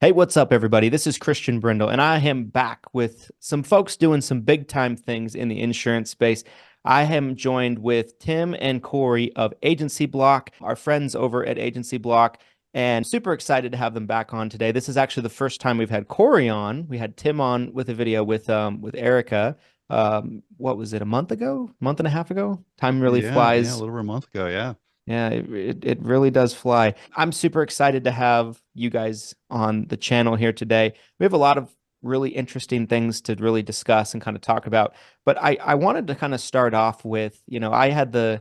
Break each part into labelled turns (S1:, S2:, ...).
S1: Hey, what's up, everybody? This is Christian Brindle, and I am back with some folks doing some big time things in the insurance space. I am joined with Tim and Cory of AgencyBloc, our friends over at AgencyBloc, and super excited to have them back on today. This is actually the first time we've had Cory on. We had Tim on with a video with Erica. What was it, a month ago? Month and a half ago? Time really
S2: Yeah, a
S1: flies.
S2: little over a month ago. Yeah.
S1: Yeah, it really does fly. I'm super excited to have you guys on the channel here today. We have a lot of really interesting things to really discuss and kind of talk about. But I wanted to kind of start off with, I had the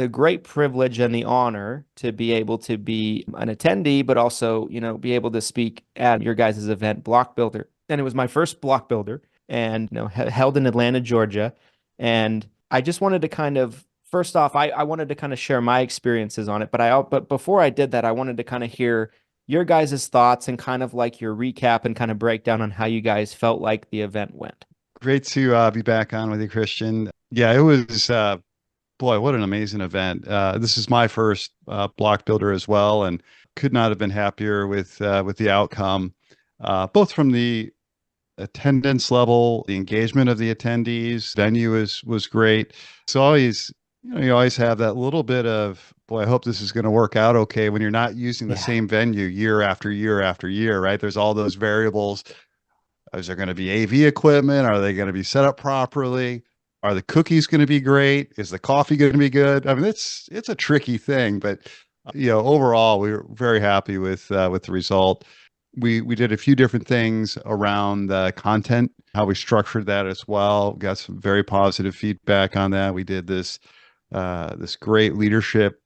S1: great privilege and the honor to be able to be an attendee, but also, be able to speak at your guys' event, Block Builder. And it was my first Block Builder and, held in Atlanta, Georgia. And I just wanted to kind of first off, I wanted to kind of share my experiences on it, but before I did that, I wanted to kind of hear your guys' thoughts and kind of like your recap and kind of breakdown on how you guys felt like the event went.
S2: Great to be back on with you, Christian. Yeah, it was, boy, what an amazing event. This is my first block builder as well, and could not have been happier with the outcome, both from the attendance level, the engagement of the attendees. Venue was great. So always, you always have that little bit of, boy, I hope this is going to work out okay when you're not using the
S1: Yeah.
S2: same venue year after year after year, right? There's all those variables. Is there going to be AV equipment? Are they going to be set up properly? Are the cookies going to be great? Is the coffee going to be good? I mean, it's a tricky thing, but overall, we were very happy with the result. We did a few different things around the content, how we structured that as well. Got some very positive feedback on that. We did this great leadership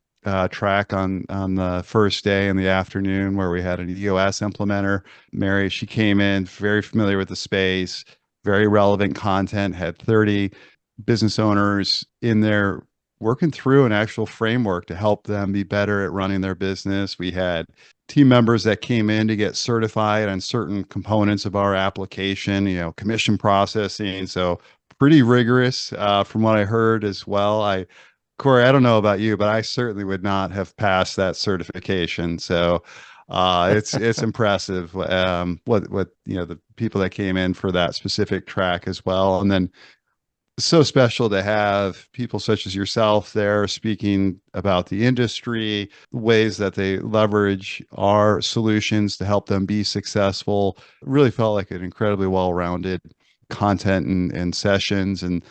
S2: track on the first day in the afternoon where we had an EOS implementer. Mary, she came in very familiar with the space, very relevant content, had 30 business owners in there working through an actual framework to help them be better at running their business. We had team members that came in to get certified on certain components of our application, commission processing. So pretty rigorous from what I heard as well. Cory, I don't know about you, but I certainly would not have passed that certification. So it's impressive what the people that came in for that specific track as well. And then so special to have people such as yourself there speaking about the industry, ways that they leverage our solutions to help them be successful. Really felt like an incredibly well-rounded content and sessions. And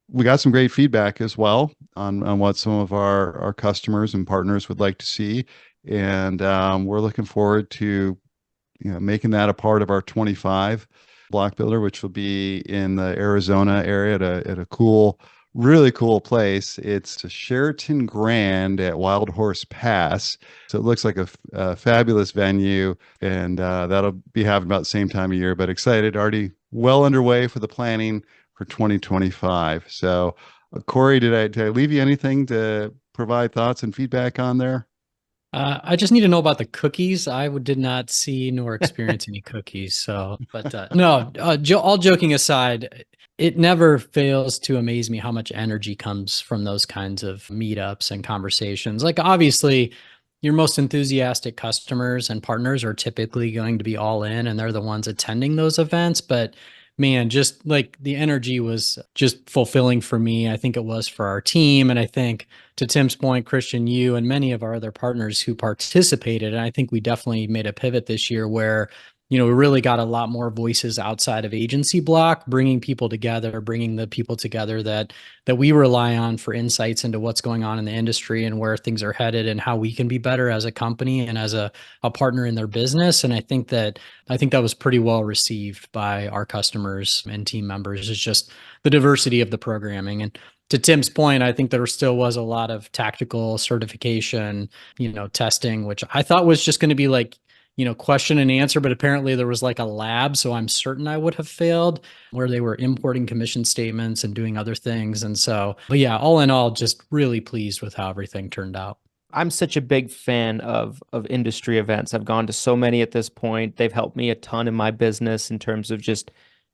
S2: we got some great feedback as well on what some of our customers and partners would like to see. And we're looking forward to making that a part of our 25 block builder, which will be in the Arizona area at a cool, really cool place. It's a Sheraton Grand at Wild Horse Pass. So it looks like a fabulous venue, and that'll be happening about the same time of year. But excited, already well underway for the planning for 2025. So, Cory, did I leave you anything to provide thoughts and feedback on there?
S3: I just need to know about the cookies. Did not see nor experience any cookies. So, but no, all joking aside, it never fails to amaze me how much energy comes from those kinds of meetups and conversations. Like, obviously, your most enthusiastic customers and partners are typically going to be all in, and they're the ones attending those events. But man, just like the energy was just fulfilling for me. I think it was for our team. And I think to Tim's point, Christian, you and many of our other partners who participated, and I think we definitely made a pivot this year where, we really got a lot more voices outside of AgencyBloc, bringing people together, bringing the people together that we rely on for insights into what's going on in the industry and where things are headed and how we can be better as a company and as a partner in their business. And I think that was pretty well received by our customers and team members. It's just the diversity of the programming. And to Tim's point, I think there still was a lot of tactical certification, testing, which I thought was just going to be like, question and answer, but apparently there was like a lab. So I'm certain I would have failed where they were importing commission statements and doing other things. And so, but yeah, all in all, just really pleased with how everything turned out.
S1: I'm such a big fan of industry events. I've gone to so many at this point. They've helped me a ton in my business in terms of just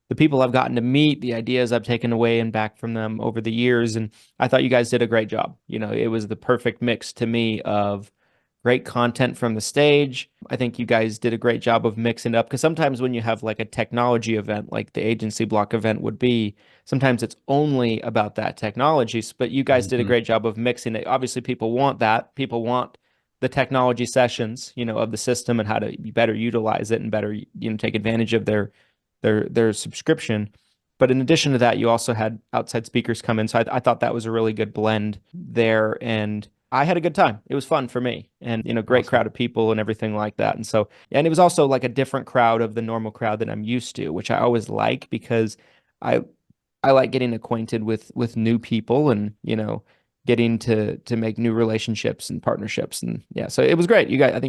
S1: the people I've gotten to meet, the ideas I've taken away and back from them over the years. And I thought you guys did a great job. It was the perfect mix to me of great content from the stage, I think you guys did a great job of mixing it up, because sometimes when you have like a technology event, like the AgencyBloc event would be, sometimes it's only about that technology. But you guys did a
S3: Mhm.
S1: great job of mixing it. Obviously, people want that. People want the technology sessions, of the system and how to better utilize it and better, take advantage of their subscription. But in addition to that, you also had outside speakers come in. So I thought that was a really good blend there. And I had a good time. It was fun for me, and great
S3: Awesome.
S1: crowd of people and everything like that. And so, and it was also like a different crowd of the normal crowd that I'm used to, which I always like, because I I like getting acquainted with new people, and getting to make new relationships and partnerships. And yeah, so it was great. You guys, I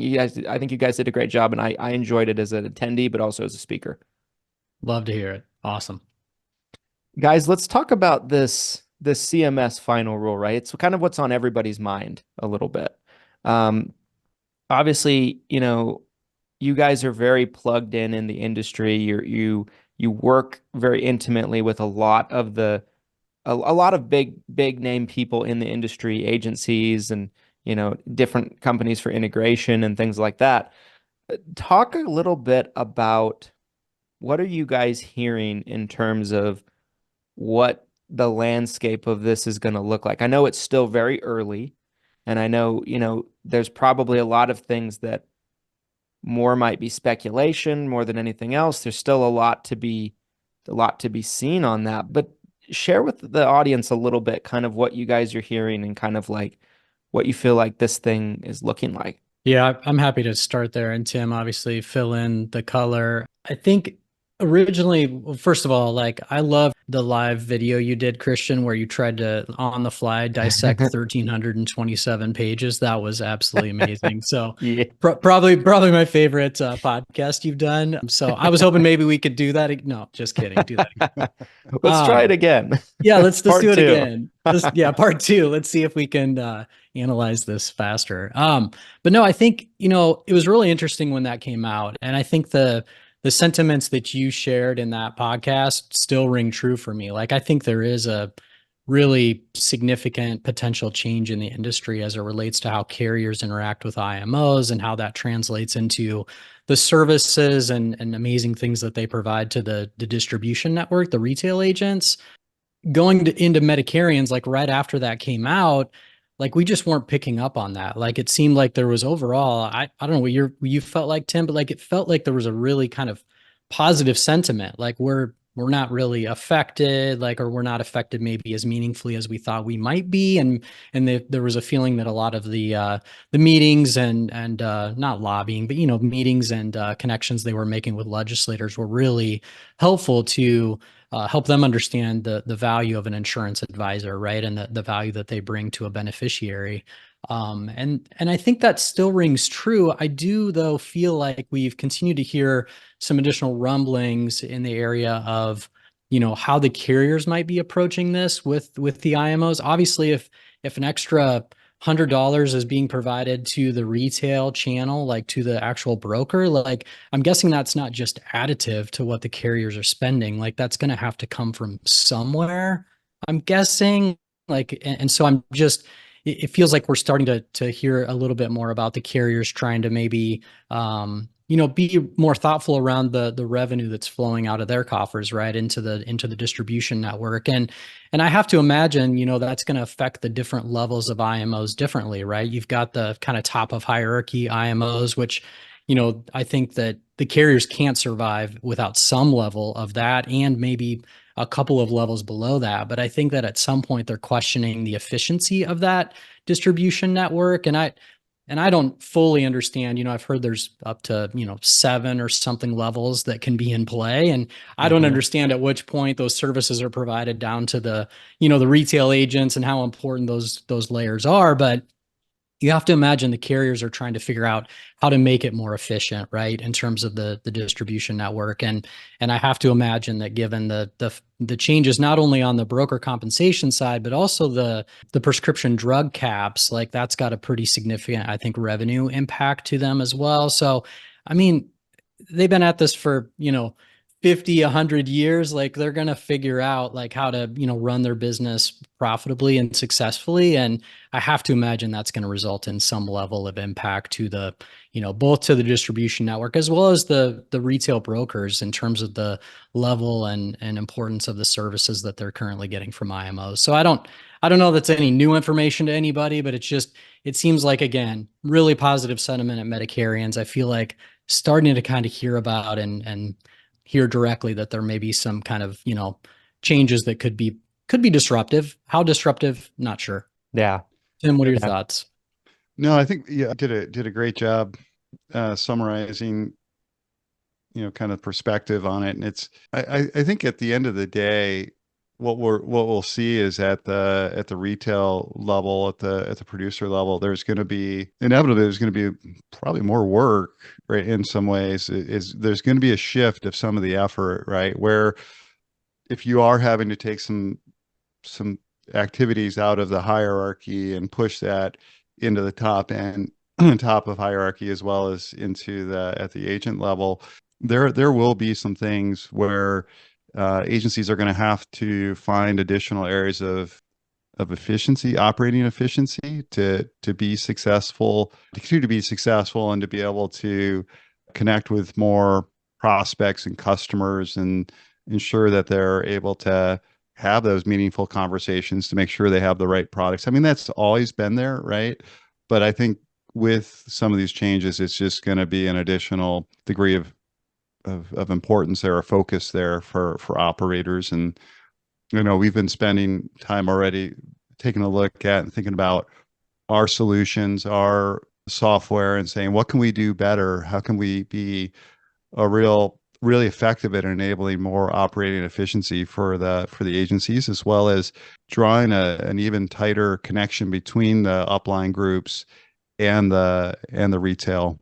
S1: think you guys did a great job, and I enjoyed it as an attendee, but also as a speaker.
S3: Love to hear it. Awesome.
S1: Guys, let's talk about this CMS final rule, right? It's kind of what's on everybody's mind a little bit. Um, Obviously, you guys are very plugged in the industry. You work very intimately with a lot of big name people in the industry, agencies, and different companies for integration and things like that. Talk a little bit about, what are you guys hearing in terms of what the landscape of this is going to look like? I know it's still very early, and I know, there's probably a lot of things that more might be speculation more than anything else. There's still a lot to be seen on that. But share with the audience a little bit kind of what you guys are hearing, and kind of like what you feel like this thing is looking like.
S3: Yeah, I'm happy to start there. And Tim, obviously, fill in the color. I think originally, well, first of all, like I love the live video you did, Christian, where you tried to on the fly dissect 1,327 pages. That was absolutely amazing. So
S1: Yeah.
S3: probably my favorite podcast you've done. So I was hoping maybe we could do that. No, just kidding. Do that again.
S1: Let's try it again.
S3: Yeah, let's do
S1: Part
S3: it
S1: two.
S3: again. Yeah, part two. Let's see if we can analyze this faster. But no, I think it was really interesting when that came out, and I think the sentiments that you shared in that podcast still ring true for me. Like I think there is a really significant potential change in the industry as it relates to how carriers interact with IMOs and how that translates into the services and amazing things that they provide to the distribution network, the retail agents into Medicarians, like right after that came out, like we just weren't picking up on that. Like it seemed like there was overall, I don't know what you felt like, Tim, but like it felt like there was a really kind of positive sentiment. Like we're not really affected, like, or we're not affected maybe as meaningfully as we thought we might be. And there was a feeling that a lot of the meetings and not lobbying, but meetings and connections they were making with legislators were really helpful to help them understand the value of an insurance advisor, right? And the value that they bring to a beneficiary. And I think that still rings true. I do, though, feel like we've continued to hear some additional rumblings in the area of, how the carriers might be approaching this with the IMOs. Obviously, if an extra $100 is being provided to the retail channel, like to the actual broker, like I'm guessing that's not just additive to what the carriers are spending. Like that's going to have to come from somewhere, I'm guessing. Like, and so it feels like we're starting to hear a little bit more about the carriers trying to maybe, be more thoughtful around the revenue that's flowing out of their coffers, right, into the distribution network. And I have to imagine, that's going to affect the different levels of IMOs differently, right? You've got the kind of top of hierarchy IMOs, which, I think that the carriers can't survive without some level of that, and maybe a couple of levels below that. But I think that at some point they're questioning the efficiency of that distribution network. And I don't fully understand, I've heard there's up to, 7 or something levels that can be in play. And I don't understand at which point those services are provided down to the retail agents and how important those layers are. But you have to imagine the carriers are trying to figure out how to make it more efficient, right, in terms of the distribution network. And I have to imagine that given the changes not only on the broker compensation side, but also the prescription drug caps, like that's got a pretty significant, I think, revenue impact to them as well. So, I mean, they've been at this for, 50, 100 years, like they're going to figure out like how to, run their business profitably and successfully. And I have to imagine that's going to result in some level of impact to the, both to the distribution network as well as the retail brokers in terms of the level and importance of the services that they're currently getting from IMOs. So I don't know if that's any new information to anybody, but it seems like, again, really positive sentiment at Medicarians. I feel like starting to kind of hear about and hear directly that there may be some kind of, changes that could be disruptive. How disruptive? Not sure.
S1: Yeah.
S3: Tim, what are your thoughts?
S2: No, I think did a great job summarizing, kind of perspective on it. And I think at the end of the day, what we'll see is at the retail level, at the producer level, there's going to be probably more work, right? In some ways, there's going to be a shift of some of the effort, right? Where if you are having to take some activities out of the hierarchy and push that into the top end, top of hierarchy, as well as into at the agent level, there will be some things where agencies are going to have to find additional areas of efficiency, operating efficiency, to be successful, to continue to be successful, and to be able to connect with more prospects and customers and ensure that they're able to have those meaningful conversations to make sure they have the right products. I mean, that's always been there, right? But I think with some of these changes, it's just going to be an additional degree of importance there, or focus there for operators. And we've been spending time already taking a look at and thinking about our solutions, our software, and saying, what can we do better? How can we be really effective at enabling more operating efficiency for the agencies, as well as drawing an even tighter connection between the upline groups and the retail.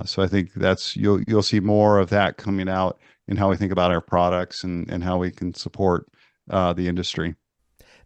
S2: So I think you'll see more of that coming out in how we think about our products and how we can support the industry.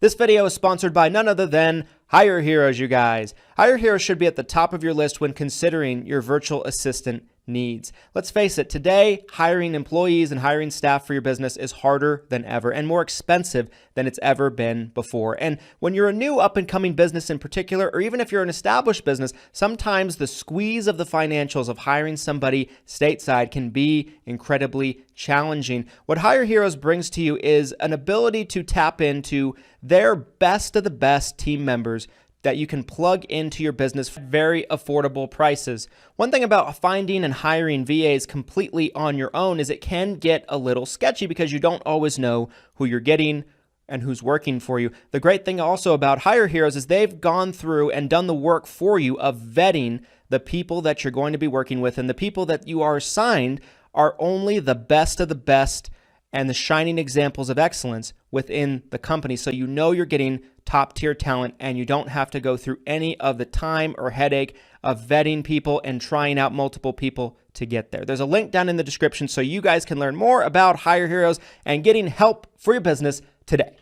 S1: This video is sponsored by none other than Hire Heroes, you guys. Hire Heroes should be at the top of your list when considering your virtual assistant needs. Let's face it, today, hiring employees and hiring staff for your business is harder than ever and more expensive than it's ever been before. And when you're a new up-and-coming business in particular, or even if you're an established business, sometimes the squeeze of the financials of hiring somebody stateside can be incredibly challenging. What Hire Heroes brings to you is an ability to tap into their best of the best team members that you can plug into your business for very affordable prices. One thing about finding and hiring VAs completely on your own is it can get a little sketchy because you don't always know who you're getting and who's working for you. The great thing also about Hire Heroes is they've gone through and done the work for you of vetting the people that you're going to be working with, and the people that you are assigned are only the best of the best and the shining examples of excellence within the company. So you know you're getting top tier talent, and you don't have to go through any of the time or headache of vetting people and trying out multiple people to get there. There's a link down in the description so you guys can learn more about Hire Heroes and getting help for your business today.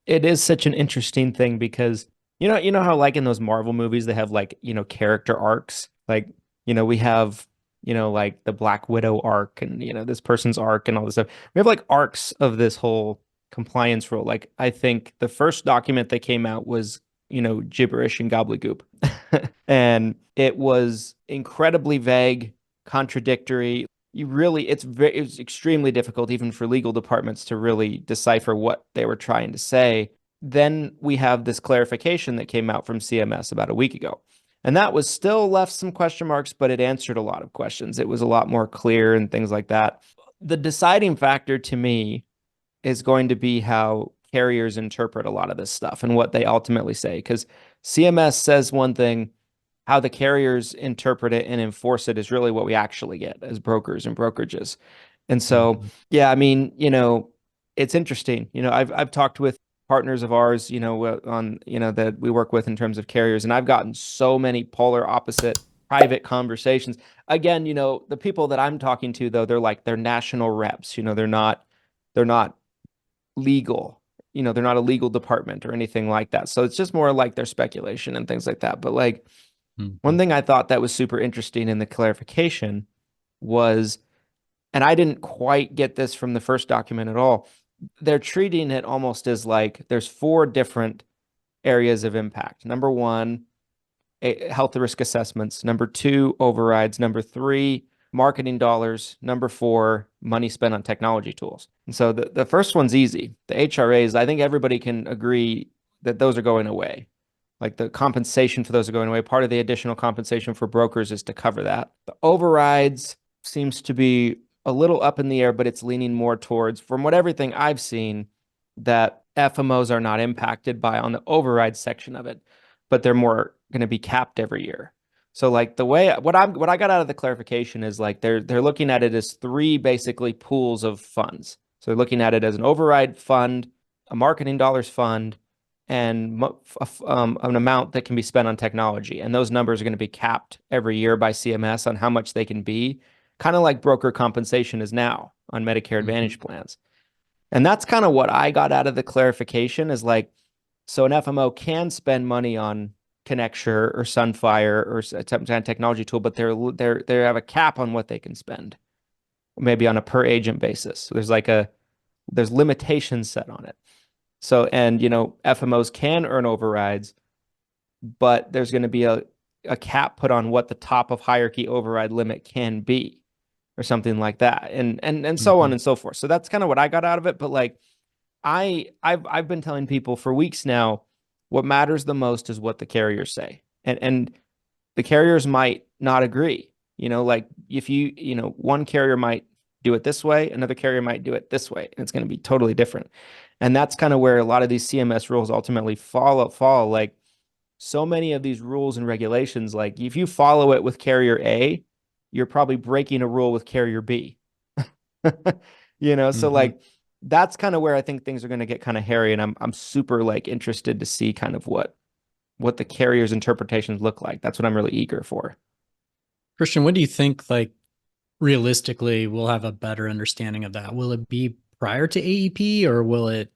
S1: It is such an interesting thing because you know how like in those Marvel movies they have like, character arcs. Like, we have like the Black Widow arc and, this person's arc and all this stuff. We have like arcs of this whole compliance rule. Like, I think the first document that came out was, gibberish and gobbledygook. And it was incredibly vague, contradictory. It's extremely difficult even for legal departments to really decipher what they were trying to say. Then we have this clarification that came out from CMS about a week ago. And that was still left some question marks, but it answered a lot of questions. It was a lot more clear and things like that. The deciding factor to me is going to be how carriers interpret a lot of this stuff and what they ultimately say. Because CMS says one thing, how the carriers interpret it and enforce it is really what we actually get as brokers and brokerages. And so, yeah, I mean, it's interesting. I've talked with partners of ours, on, that we work with in terms of carriers. And I've gotten so many polar opposite private conversations. Again, the people that I'm talking to, though, they're national reps, they're not legal, they're not a legal department or anything like that. So it's just more like their speculation and things like that. But like one thing I thought that was super interesting in the clarification was and I didn't quite get this from the first document at all. They're treating it almost as like there's 4 different areas of impact. Number 1, health risk assessments. Number 2, overrides. Number 3, marketing dollars. Number 4, money spent on technology tools. And so the first one's easy. The HRAs, I think everybody can agree that those are going away. Like the compensation for those are going away. Part of the additional compensation for brokers is to cover that. The overrides seems to be a little up in the air, but it's leaning more towards, from what everything I've seen, that FMOs are not impacted by on the override section of it, but they're more going to be capped every year. So like the way what I got out of the clarification is like they're looking at it as 3 basically pools of funds. So they're looking at it as an override fund, a marketing dollars fund, and an amount that can be spent on technology. And those numbers are going to be capped every year by CMS on how much they can be, kind of like broker compensation is now on Medicare Advantage plans. And that's kind of what I got out of the clarification is like, so an FMO can spend money on Connecture or Sunfire or a technology tool, but they have a cap on what they can spend, maybe on a per agent basis. So there's limitations set on it. So, and FMOs can earn overrides, but there's going to be a cap put on what the top of hierarchy override limit can be, or something like that, and so on and so forth. So that's kind of what I got out of it. But like, I've been telling people for weeks now, what matters the most is what the carriers say, and the carriers might not agree. Like if one carrier might do it this way, another carrier might do it this way, and it's going to be totally different. And that's kind of where a lot of these CMS rules ultimately fall. Like so many of these rules and regulations, like if you follow it with carrier A, you're probably breaking a rule with carrier B. So like that's kind of where I think things are going to get kind of hairy, and I'm super like interested to see kind of what the carrier's interpretations look like. That's what I'm really eager for.
S3: Christian, what do you think, like, realistically we'll have a better understanding of that? Will it be prior to AEP, or will it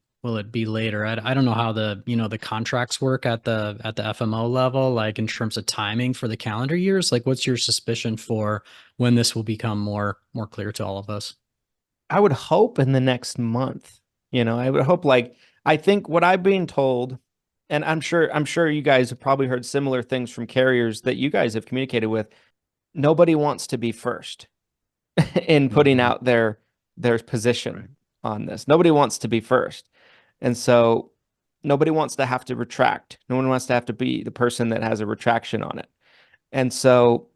S3: be later? I don't know how the contracts work at the FMO level, like in terms of timing for the calendar years. Like, what's your suspicion for when this will become more clear to all of us?
S1: I would hope in the next month. I would hope, like, I think what I've been told, and I'm sure you guys have probably heard similar things from carriers that you guys have communicated with. Nobody wants to be first in putting out their position on this. Nobody wants to be first. And so nobody wants to have to retract. No one wants to have to be the person that has a retraction on it. And so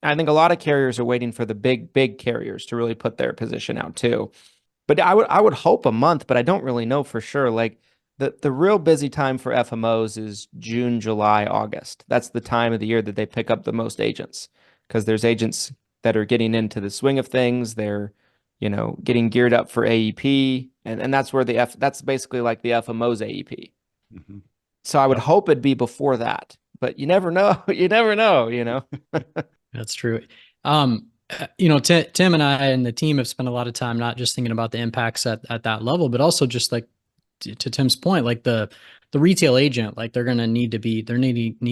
S1: I think a lot of carriers are waiting for the big carriers to really put their position out too. But I would hope a month, but I don't really know for sure. Like the real busy time for FMOs is June, July, August. That's the time of the year that they pick up the most agents, because there's agents that are getting into the swing of things. They're, getting geared up for AEP, and that's where that's basically like the FMO's AEP. So I would hope it'd be before that, but you never know. You never know.
S3: That's true. Tim and I and the team have spent a lot of time not just thinking about the impacts at that level, but also just like to Tim's point, like the retail agent, like they're going to need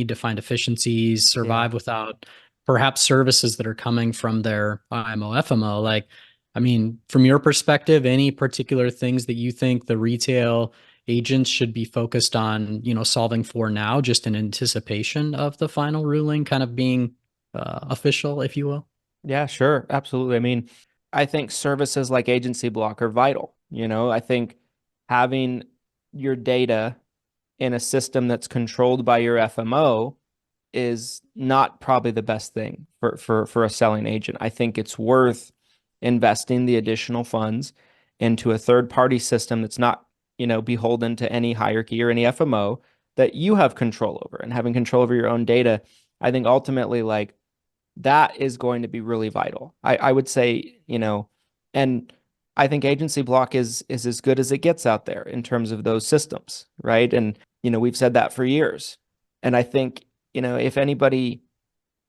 S3: to find efficiencies, survive without perhaps services that are coming from their IMO, FMO. Like, I mean, from your perspective, any particular things that you think the retail agents should be focused on, solving for now, just in anticipation of the final ruling kind of being official, if you will?
S1: Yeah, sure. Absolutely. I mean, I think services like AgencyBloc are vital. I think having your data in a system that's controlled by your FMO is not probably the best thing for a selling agent. I think it's worth investing the additional funds into a third-party system that's not, beholden to any hierarchy or any FMO, that you have control over. And having control over your own data, I think ultimately, like, that is going to be really vital. I would say, and I think AgencyBloc is as good as it gets out there in terms of those systems, right? And, we've said that for years. And I think, if anybody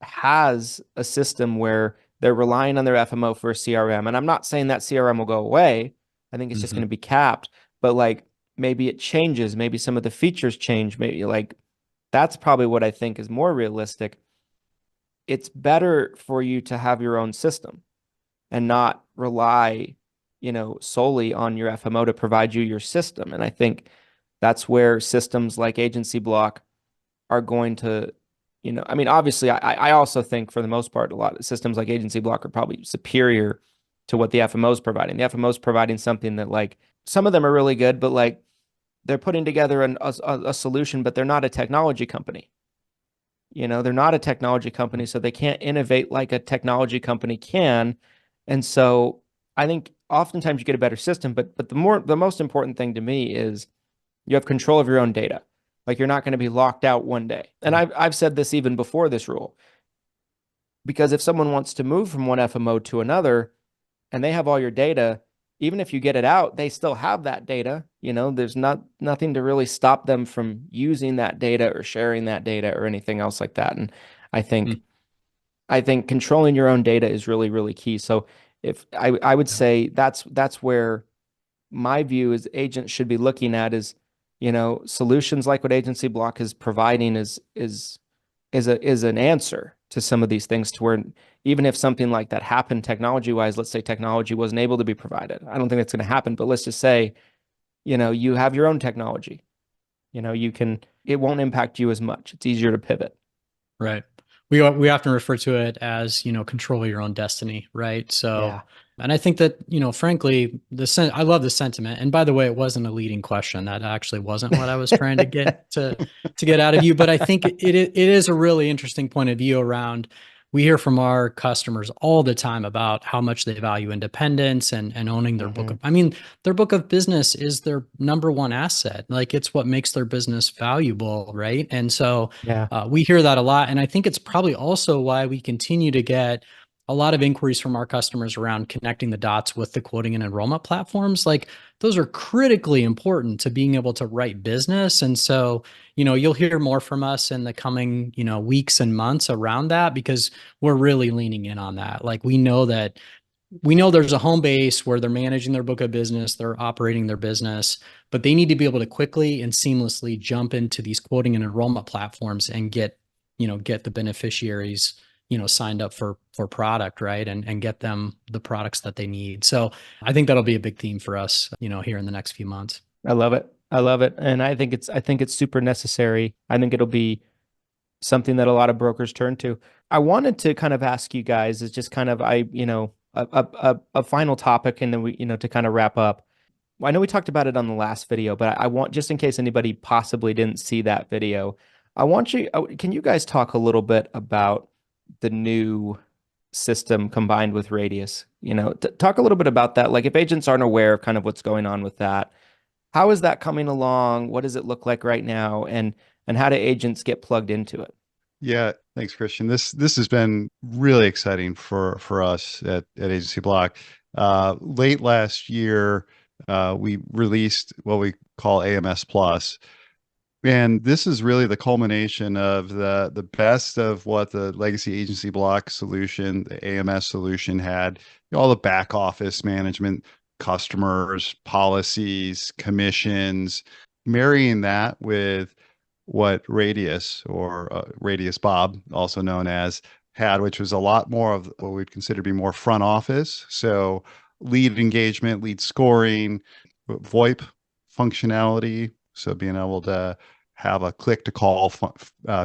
S1: has a system where they're relying on their FMO for a CRM, and I'm not saying that CRM will go away, I think it's just going to be capped, but like maybe it changes, maybe some of the features change, maybe like that's probably what I think is more realistic. It's better for you to have your own system and not rely, solely on your FMO to provide you your system. And I think that's where systems like AgencyBloc are going to, I mean, obviously, I also think for the most part, a lot of systems like AgencyBloc are probably superior to what the FMO is providing. The FMO is providing something that, like, some of them are really good, but like they're putting together a solution, but they're not a technology company. They're not a technology company, so they can't innovate like a technology company can. And so I think oftentimes you get a better system, but the most important thing to me is you have control of your own data. Like, you're not going to be locked out one day. And I've said this even before this rule, because if someone wants to move from one FMO to another and they have all your data, even if you get it out, they still have that data. There's nothing to really stop them from using that data or sharing that data or anything else like that. And I think I think controlling your own data is really, really key. So if I would say that's where my view is agents should be looking at is, solutions like what AgencyBloc is providing is an answer to some of these things, to where even if something like that happened technology wise, let's say technology wasn't able to be provided. I don't think that's going to happen, but let's just say, you have your own technology, it won't impact you as much. It's easier to pivot.
S3: Right. We often refer to it as, control your own destiny, right? So,
S1: Yeah.
S3: and I think that, frankly, I love the sentiment. And by the way, it wasn't a leading question. That actually wasn't what I was trying to get to get out of you. But I think it is a really interesting point of view around. We hear from our customers all the time about how much they value independence and owning their book of, I mean, their book of business is their number one asset. Like, it's what makes their business valuable, right? And so we hear that a lot. And I think it's probably also why we continue to get a lot of inquiries from our customers around connecting the dots with the quoting and enrollment platforms. Like, those are critically important to being able to write business. And so, you'll hear more from us in the coming, weeks and months around that, because we're really leaning in on that. Like, we know there's a home base where they're managing their book of business, they're operating their business, but they need to be able to quickly and seamlessly jump into these quoting and enrollment platforms and get the beneficiaries, signed up for product, right? And get them the products that they need. So I think that'll be a big theme for us, here in the next few months.
S1: I love it. I love it. And I think it's super necessary. I think it'll be something that a lot of brokers turn to. I wanted to kind of ask you guys, is just kind of, a final topic, and then we, to kind of wrap up. I know we talked about it on the last video, but I want, just in case anybody possibly didn't see that video, can you guys talk a little bit about the new system combined with Radius? Talk a little bit about that. Like, if agents aren't aware of kind of what's going on with that, how is that coming along? What does it look like right now? And how do agents get plugged into it?
S2: Yeah, thanks, Christian. This has been really exciting for us at AgencyBloc. Late last year, we released what we call AMS Plus. And this is really the culmination of the best of what the legacy AgencyBloc solution, the AMS solution, had. All the back office management, customers, policies, commissions, marrying that with what Radius, or Radius Bob, also known as, had, which was a lot more of what we'd consider to be more front office. So lead engagement, lead scoring, VoIP functionality. So being able to have a click to call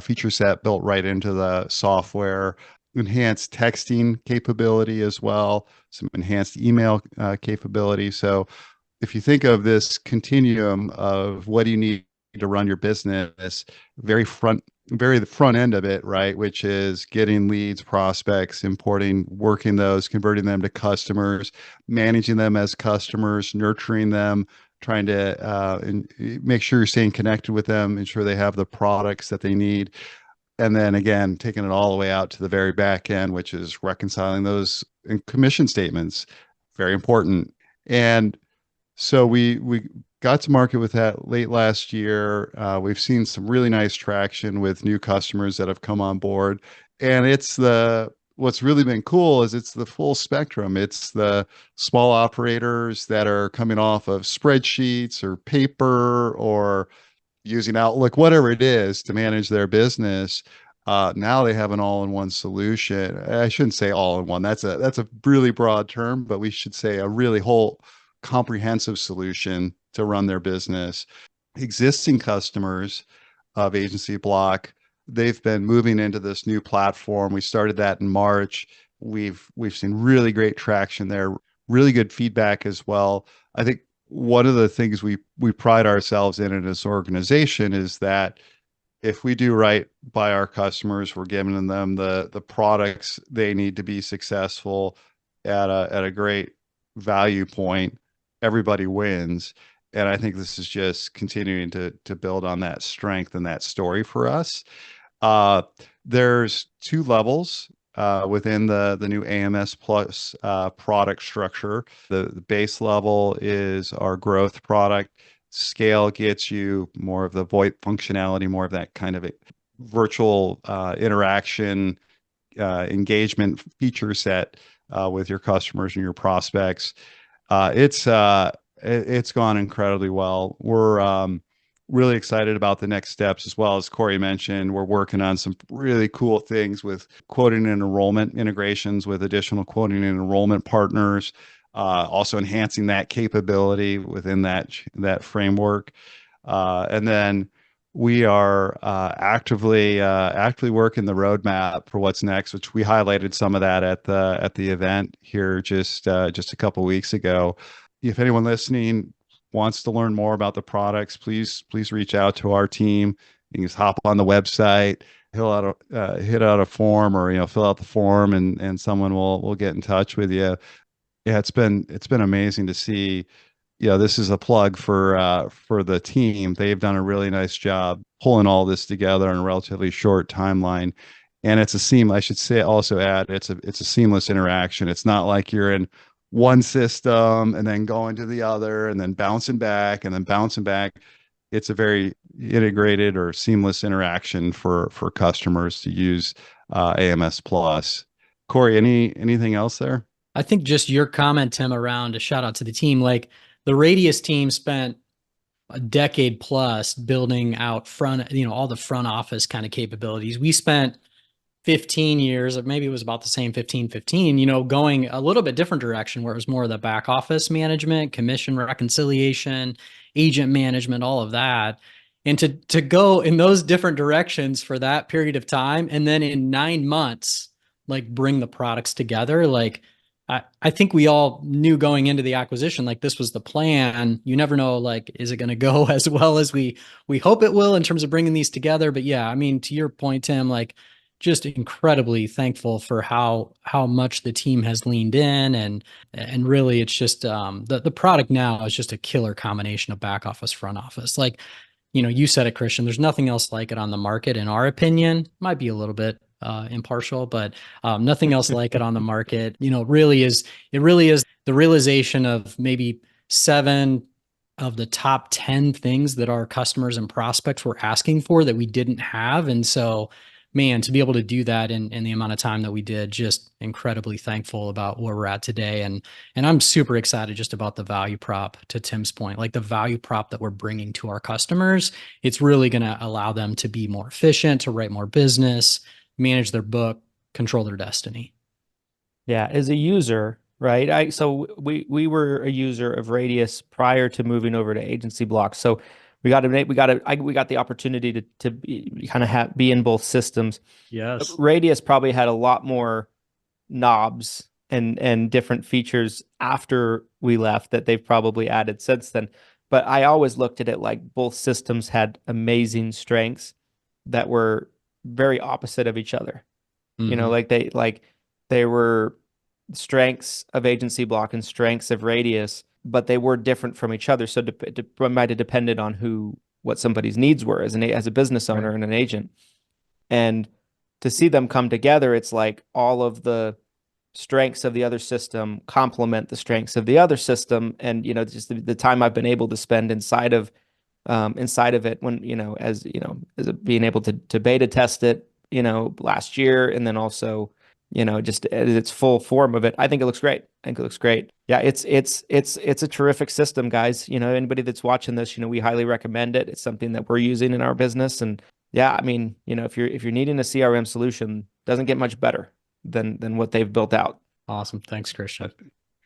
S2: feature set built right into the software, enhanced texting capability as well, some enhanced email capability. So if you think of this continuum of what do you need to run your business, the front end of it, right, which is getting leads, prospects, importing, working those, converting them to customers, managing them as customers, nurturing them, trying to make sure you're staying connected with them, ensure they have the products that they need. And then again, taking it all the way out to the very back end, which is reconciling those commission statements. Very important. And so we got to market with that late last year. We've seen some really nice traction with new customers that have come on board. And what's really been cool is it's the full spectrum. It's the small operators that are coming off of spreadsheets or paper or using Outlook, whatever it is, to manage their business. Now they have an all-in-one solution. I shouldn't say all-in-one. That's a really broad term, but we should say a really whole comprehensive solution to run their business. Existing customers of AgencyBloc, they've been moving into this new platform. We started that in March. We've seen really great traction there, really good feedback as well. I think one of the things we pride ourselves in this organization is that if we do right by our customers, we're giving them the products they need to be successful at a great value point, everybody wins. And I think this is just continuing to build on that strength and that story for us. There's two levels within the new AMS Plus product structure. The base level is our growth product. Scale gets you more of the VoIP functionality, more of that kind of virtual interaction, engagement feature set with your customers and your prospects. It's gone incredibly well. We're really excited about the next steps as well. As Cory mentioned, we're working on some really cool things with quoting and enrollment integrations with additional quoting and enrollment partners. Also enhancing that capability within that framework. And then we are actively working the roadmap for what's next, which we highlighted some of that at the event here just a couple weeks ago. If anyone listening wants to learn more about the products, please reach out to our team. You can just hop on the website, hit out a form, or fill out the form, and someone will get in touch with you. Yeah, it's been amazing to see. This is a plug for the team. They've done a really nice job pulling all this together in a relatively short timeline. And it's a seamless, I should say, also add, it's a seamless interaction. It's not like you're in one system and then going to the other and then bouncing back and then bouncing back. It's a very integrated or seamless interaction for customers to use AMS Plus. Cory, anything else there?
S3: I think just your comment, Tim, around a shout out to the team. Like the Radius team spent a decade plus building out all the front office kind of capabilities. We spent 15 years, or maybe it was about the same 15, going a little bit different direction where it was more of the back office management, commission reconciliation, agent management, all of that. And to go in those different directions for that period of time, and then in 9 months, like bring the products together, like I think we all knew going into the acquisition, like this was the plan. You never know, like, is it going to go as well as we hope it will in terms of bringing these together? But yeah, I mean, to your point, Tim, like just incredibly thankful for how much the team has leaned in, and really it's just the product now is just a killer combination of back office, front office. Like, you said it, Christian, there's nothing else like it on the market, in our opinion. Might be a little bit impartial, but nothing else like it on the market. It really is the realization of maybe 7 of the top 10 things that our customers and prospects were asking for that we didn't have. And so, man, to be able to do that in the amount of time that we did, just incredibly thankful about where we're at today. And I'm super excited just about the value prop, to Tim's point, like the value prop that we're bringing to our customers. It's really going to allow them to be more efficient, to write more business, manage their book, control their destiny.
S1: Yeah, as a user, right? So we were a user of Radius prior to moving over to AgencyBloc. So we got the opportunity to kind of be in both systems.
S3: Yes.
S1: Radius probably had a lot more knobs and different features after we left that they've probably added since then. But I always looked at it like both systems had amazing strengths that were very opposite of each other.
S3: Mm-hmm.
S1: Like they were strengths of AgencyBloc and strengths of Radius, but they were different from each other. So it might have depended on what somebody's needs were as a business owner,
S3: Right.
S1: and an agent. And to see them come together, it's like all of the strengths of the other system complement the strengths of the other system. And just the time I've been able to spend inside of it, when as being able to beta test it last year, and then also just its full form of it, I think it looks great. Yeah, it's a terrific system, guys. Anybody that's watching this, we highly recommend it. It's something that we're using in our business, and Yeah, I mean, if you're needing a CRM solution, doesn't get much better than what they've built out.
S3: Awesome. Thanks, Christian.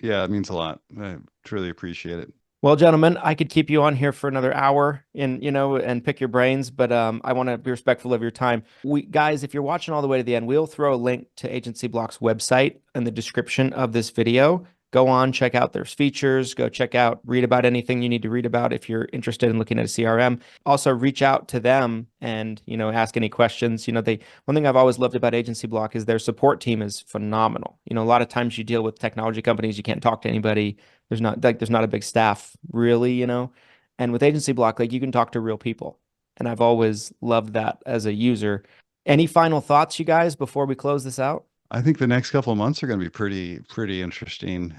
S2: Yeah, it means a lot. I truly appreciate it.
S1: Well, gentlemen, I could keep you on here for another hour and pick your brains, but I want to be respectful of your time. Guys, if you're watching all the way to the end, we'll throw a link to AgencyBloc's website in the description of this video. Go on, check out their features, go check out, read about anything you need to read about if you're interested in looking at a CRM. Also, reach out to them and, ask any questions. One thing I've always loved about AgencyBloc is their support team is phenomenal. A lot of times you deal with technology companies, you can't talk to anybody. There's not a big staff really, and with AgencyBloc, like you can talk to real people. And I've always loved that as a user. Any final thoughts, you guys, before we close this out?
S2: I think the next couple of months are going to be pretty interesting.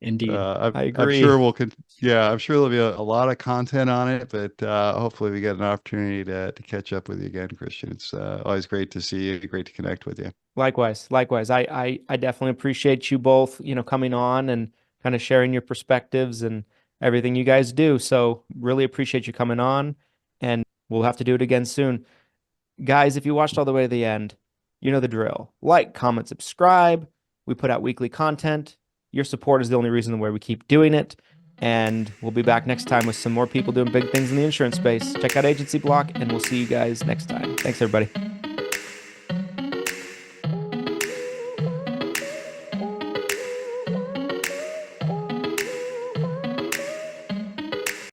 S3: Indeed.
S1: I agree.
S2: I'm sure there'll be a lot of content on it, but hopefully we get an opportunity to catch up with you again, Christian. It's always great to see you, great to connect with you.
S1: Likewise. I definitely appreciate you both, coming on and kind of sharing your perspectives and everything you guys do. So really appreciate you coming on, and we'll have to do it again soon. Guys, if you watched all the way to the end, you know the drill. Like, comment, subscribe. We put out weekly content. Your support is the only reason why we keep doing it. And we'll be back next time with some more people doing big things in the insurance space. Check out AgencyBloc, and we'll see you guys next time. Thanks, everybody.